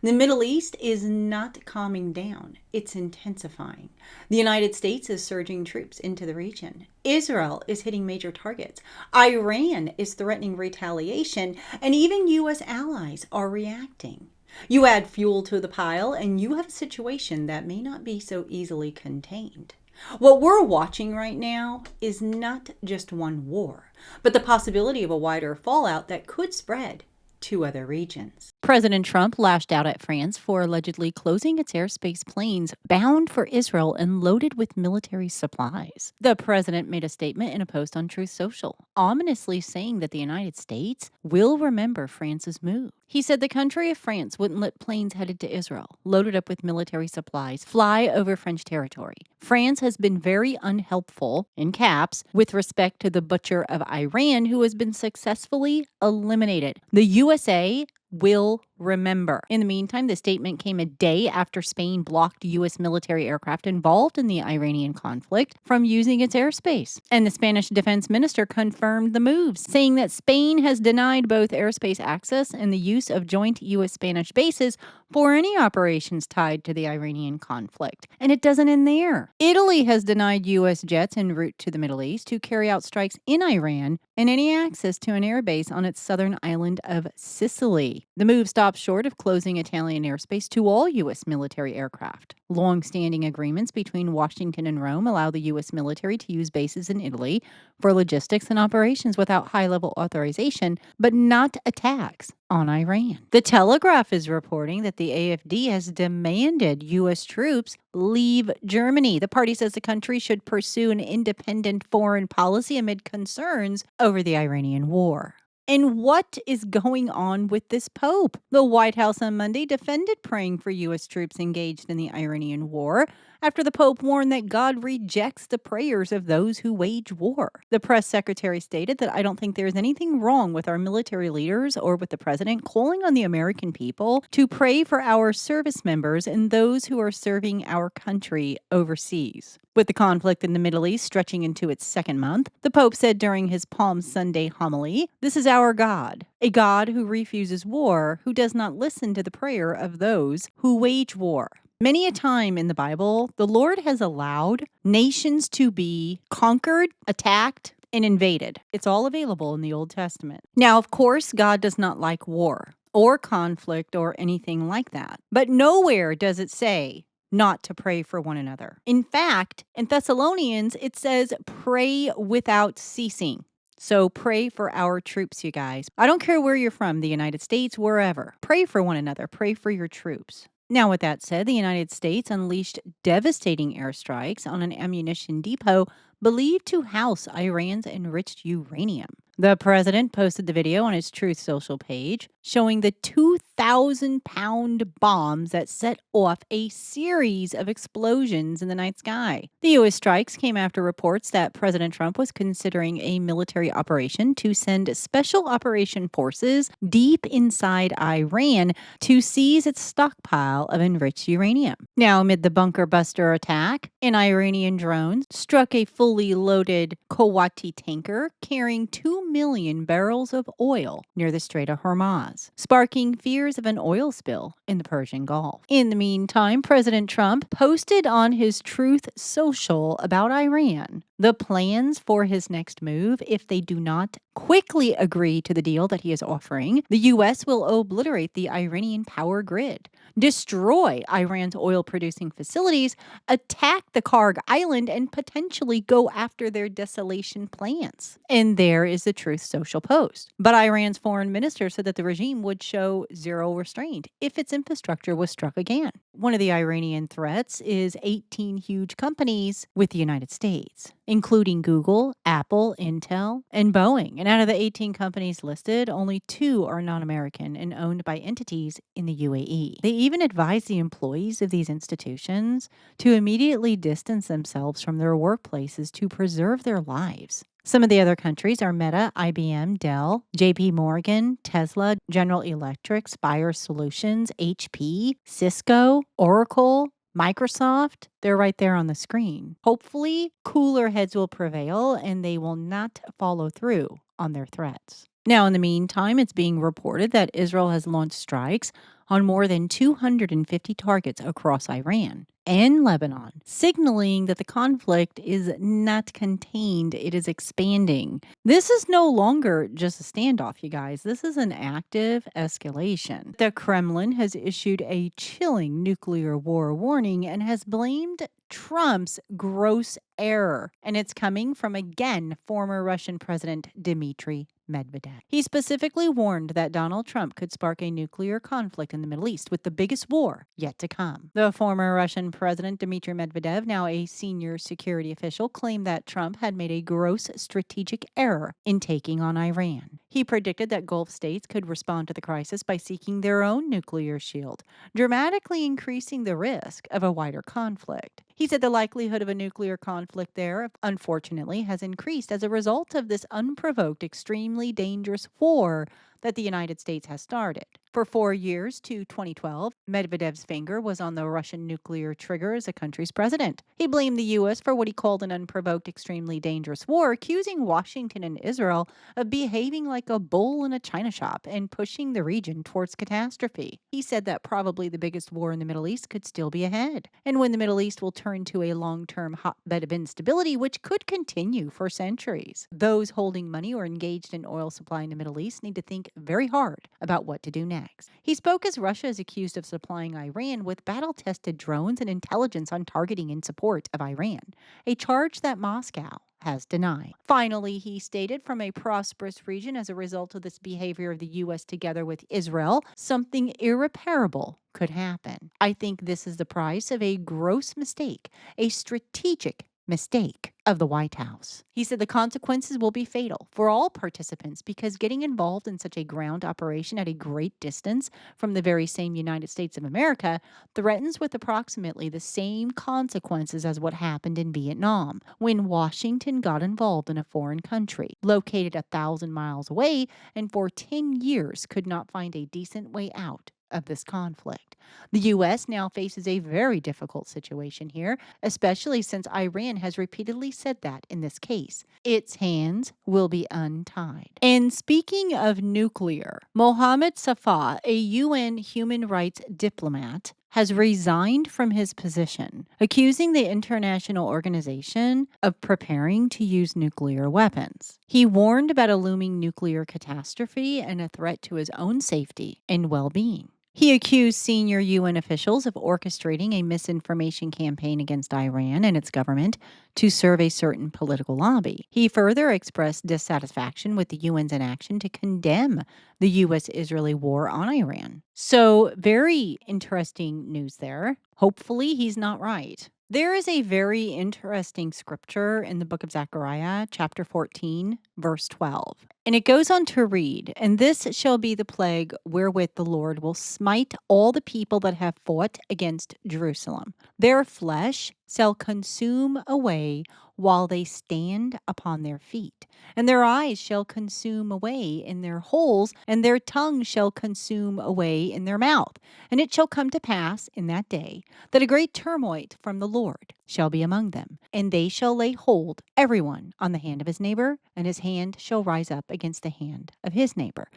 The Middle East is not calming down, it's intensifying. The United States is surging troops into the region. Israel is hitting major targets. Iran is threatening retaliation, and even U.S. allies are reacting. You add fuel to the pile, and you have a situation that may not be so easily contained. What we're watching right now is not just one war, but the possibility of a wider fallout that could spread to other regions. President Trump lashed out at France for allegedly closing its airspace planes bound for Israel and loaded with military supplies. The president made a statement in a post on Truth Social, ominously saying that the United States will remember France's move. He said the country of France wouldn't let planes headed to Israel, loaded up with military supplies, fly over French territory. France has been very unhelpful, in caps, with respect to the butcher of Iran, who has been successfully eliminated. The USA will remember. In the meantime, the statement came a day after Spain blocked U.S. military aircraft involved in the Iranian conflict from using its airspace. And the Spanish defense minister confirmed the moves, saying that Spain has denied both airspace access and the use of joint U.S.-Spanish bases for any operations tied to the Iranian conflict. And it doesn't end there. Italy has denied U.S. jets en route to the Middle East to carry out strikes in Iran and any access to an airbase on its southern island of Sicily. The move stops short of closing Italian airspace to all U.S. military aircraft. Long-standing agreements between Washington and Rome allow the U.S. military to use bases in Italy for logistics and operations without high-level authorization, but not attacks on Iran. The Telegraph is reporting that the AfD has demanded U.S. troops leave Germany. The party says the country should pursue an independent foreign policy amid concerns over the Iranian war. And what is going on with this Pope? The White House on Monday defended praying for U.S. troops engaged in the Iranian war after the Pope warned that God rejects the prayers of those who wage war. The press secretary stated that I don't think there is anything wrong with our military leaders or with the president calling on the American people to pray for our service members and those who are serving our country overseas. With the conflict in the Middle East stretching into its second month, the Pope said during his Palm Sunday homily, "This is our God, a God who refuses war, who does not listen to the prayer of those who wage war." Many a time in the Bible, the Lord has allowed nations to be conquered, attacked, and invaded. It's all available in the Old Testament. Now, of course, God does not like war or conflict or anything like that. But nowhere does it say not to pray for one another. In fact, in Thessalonians, it says pray without ceasing. So pray for our troops, you guys. I don't care where you're from, the United States, wherever. Pray for one another. Pray for your troops. Now, with that said, the United States unleashed devastating airstrikes on an ammunition depot believed to house Iran's enriched uranium. The president posted the video on his Truth Social page showing the 2,000-pound bombs that set off a series of explosions in the night sky. The U.S. strikes came after reports that President Trump was considering a military operation to send special operation forces deep inside Iran to seize its stockpile of enriched uranium. Now, amid the bunker buster attack, an Iranian drone struck a fully loaded Kuwaiti tanker carrying 2 million barrels of oil near the Strait of Hormuz, sparking fears of an oil spill in the Persian Gulf. In the meantime, President Trump posted on his Truth Social about Iran the plans for his next move if they do not quickly agree to the deal that he is offering. The U.S. will obliterate the Iranian power grid, destroy Iran's oil-producing facilities, attack the Karg Island, and potentially go after their desolation plans. And there is the Truth Social post. But Iran's foreign minister said that the regime would show zero restraint if its infrastructure was struck again. One of the Iranian threats is 18 huge companies with the United States, including Google, Apple, Intel, and Boeing. And out of the 18 companies listed, only 2 are non-American and owned by entities in the UAE. They even advise the employees of these institutions to immediately distance themselves from their workplaces to preserve their lives. Some of the other countries are Meta, IBM, Dell, JP Morgan, Tesla, General Electric, Spire Solutions, HP, Cisco, Oracle, Microsoft. They're right there on the screen. Hopefully, cooler heads will prevail and they will not follow through on their threats. Now, in the meantime, it's being reported that Israel has launched strikes on more than 250 targets across Iran and Lebanon, signaling that the conflict is not contained, it is expanding. This is no longer just a standoff, you guys. This is an active escalation. The Kremlin has issued a chilling nuclear war warning and has blamed Trump's gross error. And it's coming from, again, former Russian President Dmitry Medvedev. He specifically warned that Donald Trump could spark a nuclear conflict in the Middle East with the biggest war yet to come. The former Russian President Dmitry Medvedev, now a senior security official, claimed that Trump had made a gross strategic error in taking on Iran. He predicted that Gulf states could respond to the crisis by seeking their own nuclear shield, dramatically increasing the risk of a wider conflict. He said the likelihood of a nuclear conflict there, unfortunately, has increased as a result of this unprovoked, extremely dangerous war that the United States has started. For 4 years to 2012, Medvedev's finger was on the Russian nuclear trigger as the country's president. He blamed the U.S. for what he called an unprovoked, extremely dangerous war, accusing Washington and Israel of behaving like a bull in a china shop and pushing the region towards catastrophe. He said that probably the biggest war in the Middle East could still be ahead, and when the Middle East will turn to a long-term hotbed of instability, which could continue for centuries. Those holding money or engaged in oil supply in the Middle East need to think very hard about what to do next. He spoke as Russia is accused of supplying Iran with battle-tested drones and intelligence on targeting in support of Iran, a charge that Moscow has denied. Finally, he stated, from a prosperous region as a result of this behavior of the U.S. together with Israel, something irreparable could happen. I think this is the price of a gross mistake, a strategic mistake of the White House. He said the consequences will be fatal for all participants because getting involved in such a ground operation at a great distance from the very same United States of America threatens with approximately the same consequences as what happened in Vietnam when Washington got involved in a foreign country located 1,000 miles away and for 10 years could not find a decent way out of this conflict. The U.S. now faces a very difficult situation here, especially since Iran has repeatedly said that in this case, its hands will be untied. And speaking of nuclear, Mohammed Safa, a UN human rights diplomat, has resigned from his position, accusing the international organization of preparing to use nuclear weapons. He warned about a looming nuclear catastrophe and a threat to his own safety and well-being. He accused senior UN officials of orchestrating a misinformation campaign against Iran and its government to serve a certain political lobby. He further expressed dissatisfaction with the UN's inaction to condemn the U.S.-Israeli war on Iran. So, very interesting news there. Hopefully, he's not right. There is a very interesting scripture in the book of Zechariah, chapter 14, verse 12. And it goes on to read, "And this shall be the plague wherewith the Lord will smite all the people that have fought against Jerusalem. Their flesh shall consume away while they stand upon their feet, and their eyes shall consume away in their holes, and their tongue shall consume away in their mouth. And it shall come to pass in that day that a great tumult from the Lord shall be among them, and they shall lay hold everyone on the hand of his neighbor, and his hand shall rise up against the hand of his neighbor."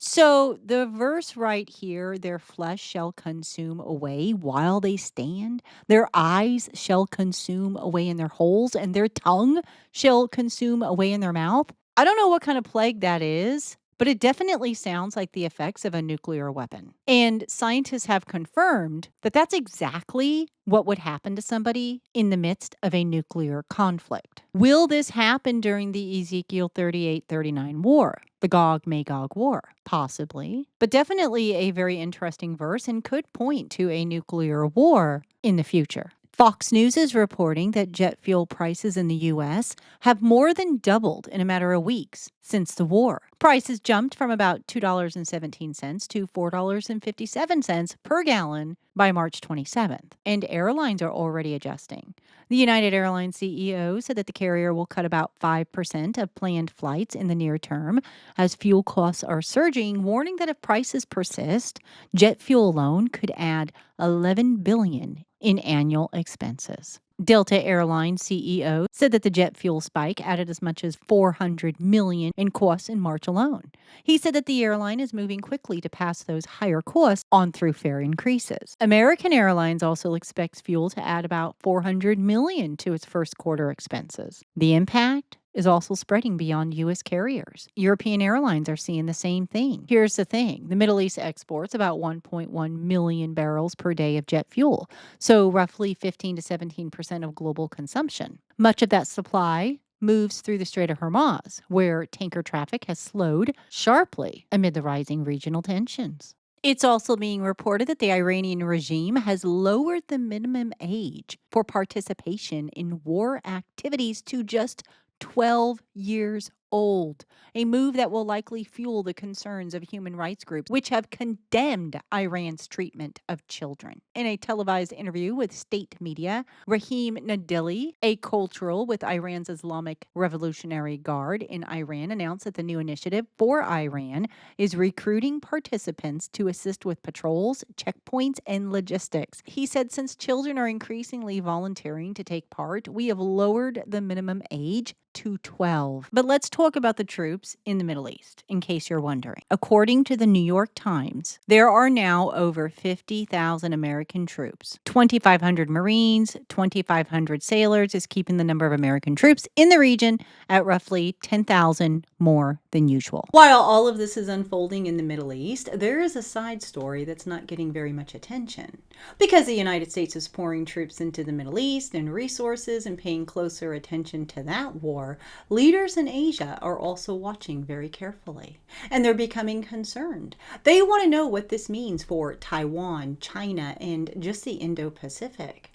So the verse right here, their flesh shall consume away while they stand, their eyes shall consume away in their holes, and their tongue shall consume away in their mouth. I don't know what kind of plague that is, but it definitely sounds like the effects of a nuclear weapon. And scientists have confirmed that that's exactly what would happen to somebody in the midst of a nuclear conflict. Will this happen during the Ezekiel 38-39 war, the Gog-Magog war? Possibly, but definitely a very interesting verse and could point to a nuclear war in the future. Fox News is reporting that jet fuel prices in the U.S. have more than doubled in a matter of weeks since the war. Prices jumped from about $2.17 to $4.57 per gallon by March 27th, and airlines are already adjusting. The United Airlines CEO said that the carrier will cut about 5% of planned flights in the near term as fuel costs are surging, warning that if prices persist, jet fuel alone could add $11 billion in annual expenses. Delta Airlines CEO said that the jet fuel spike added as much as $400 million in costs in March alone. He said that the airline is moving quickly to pass those higher costs on through fare increases. American Airlines also expects fuel to add about $400 million to its first quarter expenses. The impact is also spreading beyond U.S. carriers. European airlines are seeing the same thing. Here's the thing. The Middle East exports about 1.1 million barrels per day of jet fuel, so roughly 15 to 17% of global consumption. Much of that supply moves through the Strait of Hormuz, where tanker traffic has slowed sharply amid the rising regional tensions. It's also being reported that the Iranian regime has lowered the minimum age for participation in war activities to just 12 years old, a move that will likely fuel the concerns of human rights groups, which have condemned Iran's treatment of children. In a televised interview with state media, Rahim Nadili, a cultural with Iran's Islamic Revolutionary Guard in Iran, announced that the new initiative for Iran is recruiting participants to assist with patrols, checkpoints, and logistics. He said, since children are increasingly volunteering to take part, we have lowered the minimum age to 12. But let's talk about the troops in the Middle East, in case you're wondering. According to the New York Times, there are now over 50,000 American troops. 2,500 Marines, 2,500 sailors is keeping the number of American troops in the region at roughly 10,000 more than usual. While all of this is unfolding in the Middle East, there is a side story that's not getting very much attention. Because the United States is pouring troops into the Middle East and resources and paying closer attention to that war, leaders in Asia are also watching very carefully. And they're becoming concerned. They want to know what this means for Taiwan, China, and just the Indo-Pacific.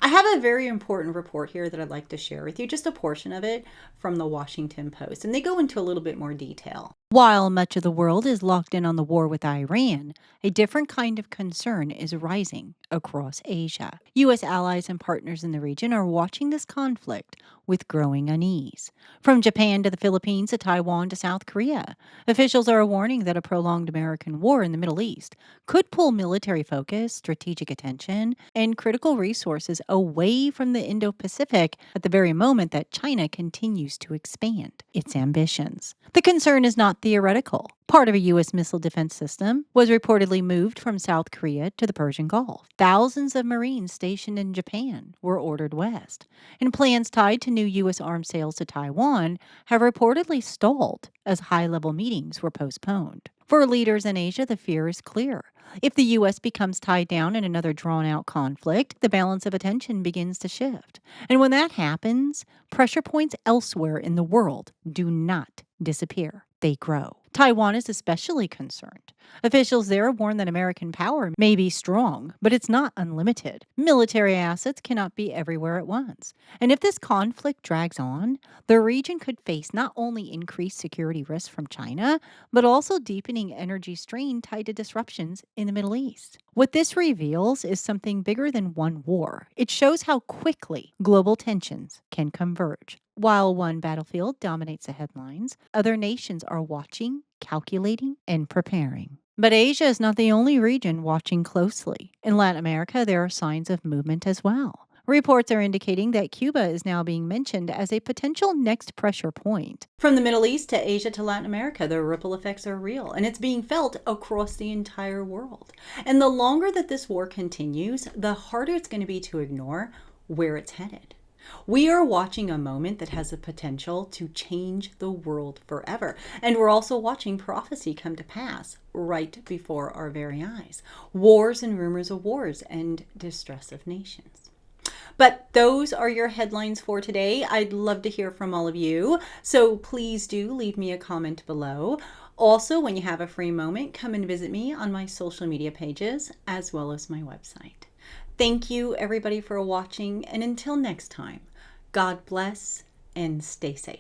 I have a very important report here that I'd like to share with you, just a portion of it from the Washington Post, and they go into a little bit more detail. While much of the world is locked in on the war with Iran, a different kind of concern is rising across Asia. U.S. allies and partners in the region are watching this conflict with growing unease. From Japan to the Philippines to Taiwan to South Korea, officials are warning that a prolonged American war in the Middle East could pull military focus, strategic attention, and critical resources away from the Indo-Pacific at the very moment that China continues to expand its ambitions. The concern is not theoretical. Part of a U.S. missile defense system was reportedly moved from South Korea to the Persian Gulf. Thousands of Marines stationed in Japan were ordered west, and plans tied to new U.S. arms sales to Taiwan have reportedly stalled as high-level meetings were postponed. For leaders in Asia, the fear is clear. If the U.S. becomes tied down in another drawn-out conflict, the balance of attention begins to shift. And when that happens, pressure points elsewhere in the world do not disappear. They grow. Taiwan is especially concerned. Officials there warn that American power may be strong, but it's not unlimited. Military assets cannot be everywhere at once. And if this conflict drags on, the region could face not only increased security risks from China, but also deepening energy strain tied to disruptions in the Middle East. What this reveals is something bigger than one war. It shows how quickly global tensions can converge. While one battlefield dominates the headlines, other nations are watching, calculating, and preparing. But Asia is not the only region watching closely. In Latin America, there are signs of movement as well. Reports are indicating that Cuba is now being mentioned as a potential next pressure point. From the Middle East to Asia to Latin America, the ripple effects are real, and it's being felt across the entire world. And the longer that this war continues, the harder it's going to be to ignore where it's headed. We are watching a moment that has the potential to change the world forever. And we're also watching prophecy come to pass right before our very eyes. Wars and rumors of wars and distress of nations. But those are your headlines for today. I'd love to hear from all of you. So please do leave me a comment below. Also, when you have a free moment, come and visit me on my social media pages as well as my website. Thank you, everybody, for watching. And until next time, God bless and stay safe.